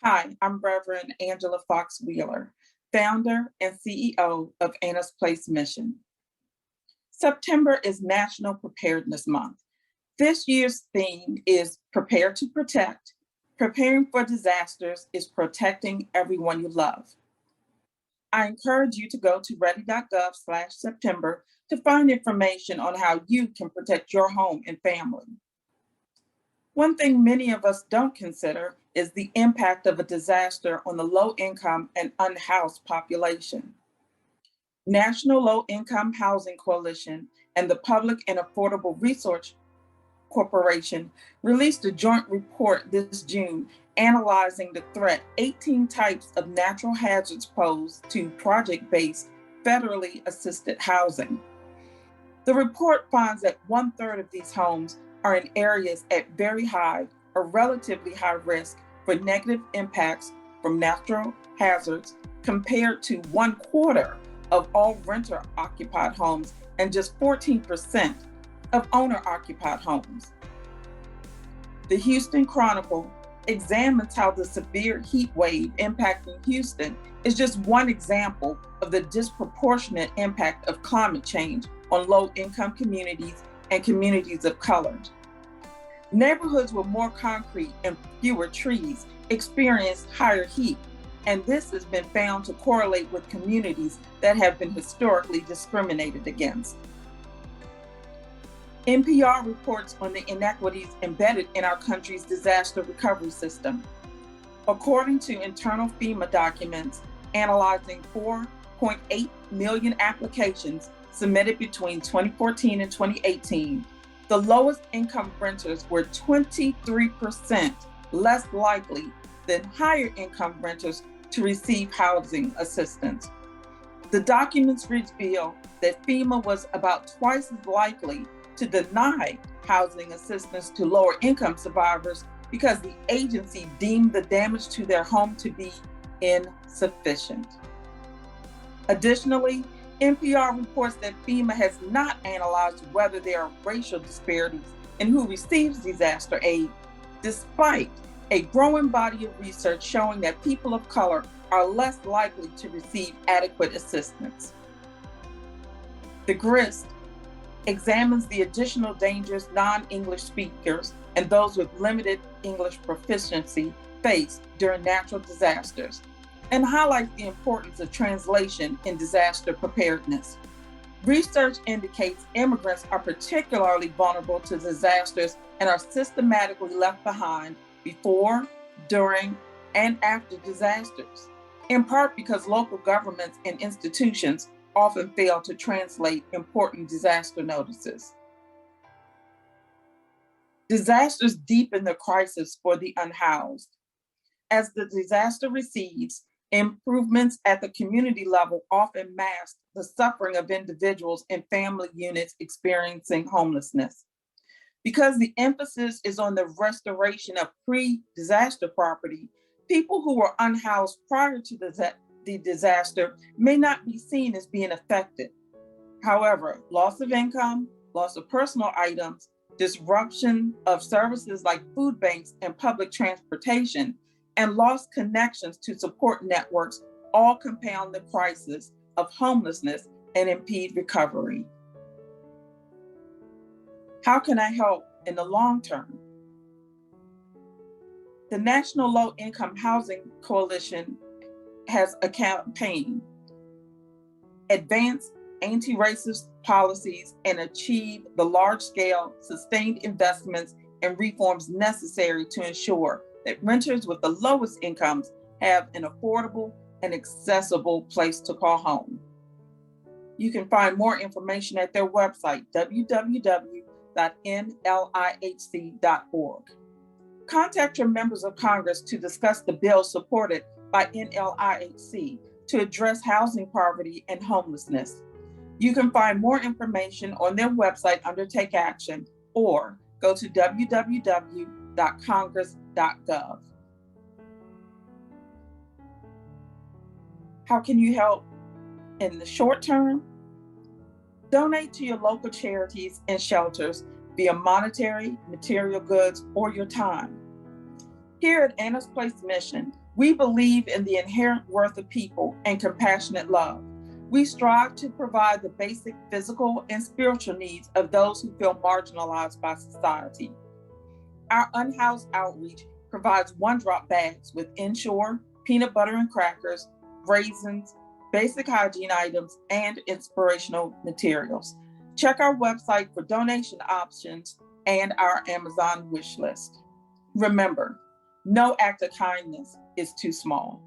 Hi, I'm Reverend Angela Fox Wheeler, founder and CEO of Anna's Place Mission. September is National Preparedness Month. This year's theme is Prepare to Protect. Preparing for disasters is protecting everyone you love. I encourage you to go to ready.gov/September to find information on how you can protect your home and family. One thing many of us don't consider is the impact of a disaster on the low-income and unhoused population. National Low-Income Housing Coalition and the Public and Affordable Resource Corporation released a joint report this June analyzing the threat 18 types of natural hazards pose to project-based, federally assisted housing. The report finds that 1/3 of these homes are in areas at very high or relatively high risk for negative impacts from natural hazards, compared to 1/4 of all renter-occupied homes and just 14% of owner-occupied homes. The Houston Chronicle examines how the severe heat wave impacting Houston is just one example of the disproportionate impact of climate change on low-income communities and communities of color. Neighborhoods with more concrete and fewer trees experience higher heat, and this has been found to correlate with communities that have been historically discriminated against. NPR reports on the inequities embedded in our country's disaster recovery system. According to internal FEMA documents analyzing 4.8 million applications submitted between 2014 and 2018, the lowest income renters were 23% less likely than higher income renters to receive housing assistance. The documents reveal that FEMA was about twice as likely to deny housing assistance to lower income survivors because the agency deemed the damage to their home to be insufficient. Additionally, NPR reports that FEMA has not analyzed whether there are racial disparities in who receives disaster aid, despite a growing body of research showing that people of color are less likely to receive adequate assistance. The GRIST examines the additional dangers non-English speakers and those with limited English proficiency face during natural disasters, and highlights the importance of translation in disaster preparedness. Research indicates immigrants are particularly vulnerable to disasters and are systematically left behind before, during, and after disasters, in part because local governments and institutions often fail to translate important disaster notices. Disasters deepen the crisis for the unhoused. As the disaster recedes, improvements at the community level often mask the suffering of individuals and family units experiencing homelessness. Because the emphasis is on the restoration of pre-disaster property, people who were unhoused prior to the disaster may not be seen as being affected. However, loss of income, loss of personal items, disruption of services like food banks and public transportation, and lost connections to support networks all compound the crisis of homelessness and impede recovery. How can I help in the long term? The National Low Income Housing Coalition has a campaign: advance anti-racist policies and achieve the large-scale, sustained investments and reforms necessary to ensure that renters with the lowest incomes have an affordable and accessible place to call home. You can find more information at their website, www.nlihc.org. Contact your members of Congress to discuss the bill supported by NLIHC to address housing poverty and homelessness. You can find more information on their website under Take Action, or go to www.congress.gov. How can you help in the short term? Donate to your local charities and shelters via monetary, material goods, or your time. Here at Anna's Place Mission, we believe in the inherent worth of people and compassionate love. We strive to provide the basic physical and spiritual needs of those who feel marginalized by society. Our Unhoused outreach provides one-drop bags with Ensure, peanut butter and crackers, raisins, basic hygiene items, and inspirational materials. Check our website for donation options and our Amazon wish list. Remember, no act of kindness is too small.